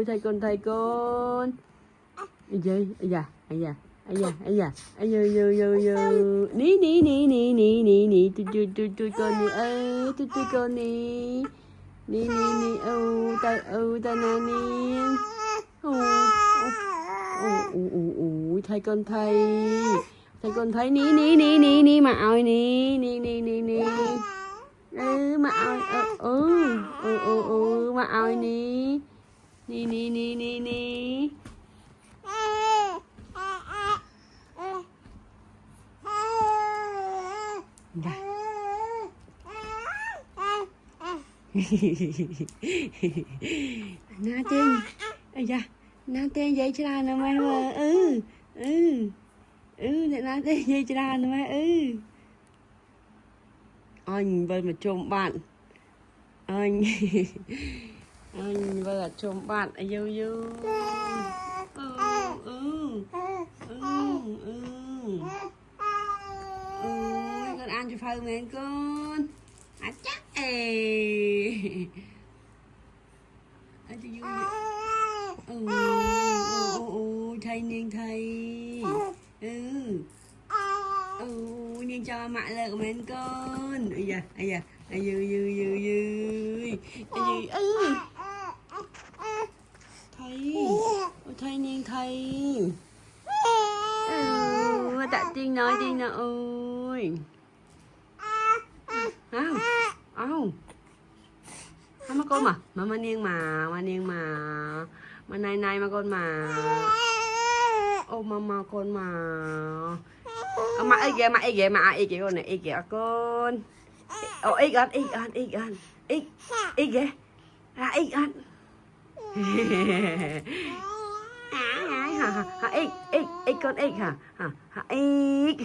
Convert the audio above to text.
thầy con gì ây da ây da ây da ây da ây da ní tôi con nè tôi con nè ní ta nè ní thầy con thấy ní mà ơi ní mà ơi mà ơi ní na tiên ây da na tiên vậy chứ nào mà để na tiên vậy chứ nào mà anh với mà chôm bạn anh với là chôm bạn yêu con ăn cho phơi mẹ con chắc ăn cho vui thầy niên thầy niên cho mẹ lại của mẹ con ây da thầy niên thầy tạ tiên nói ơi không má con mà niên mà này mà con mà mà con mà mà ấy kìa con này kìa con ít ăn kìa ra ít ăn ít con ít hả ít